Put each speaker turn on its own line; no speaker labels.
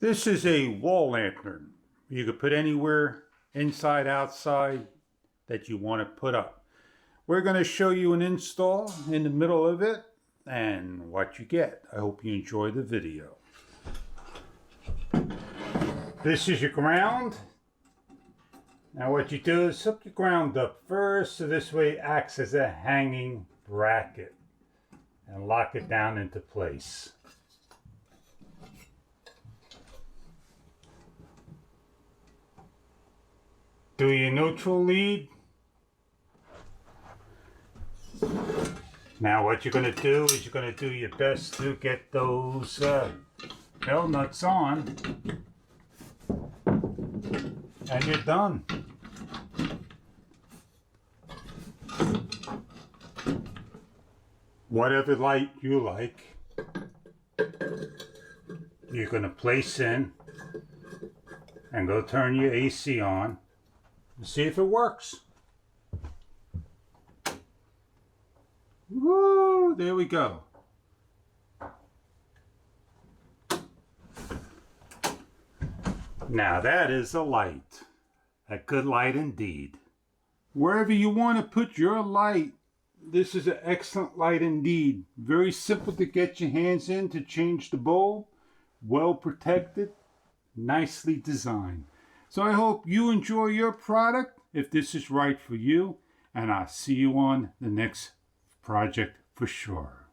This is a wall lantern. You could put anywhere, inside, outside, that you want to put up. We're going to show you an install in the middle of it and what you get. I hope you enjoy the video. This is your ground. Now what you do is hook your ground up first, so this way it acts as a hanging bracket, and lock it down into place. Do your neutral lead. Now what you're going to do is you're going to do your best to get those bell nuts on, and you're done. Whatever light you like, you're going to place in and go turn your AC on and see if it works. Woo! There we go. Now that is a light. A good light indeed. Wherever you want to put your light, this is an excellent light indeed. Very simple to get your hands in to change the bulb. Well protected. Nicely designed. So I hope you enjoy your product if this is right for you. And I'll see you on the next project for sure.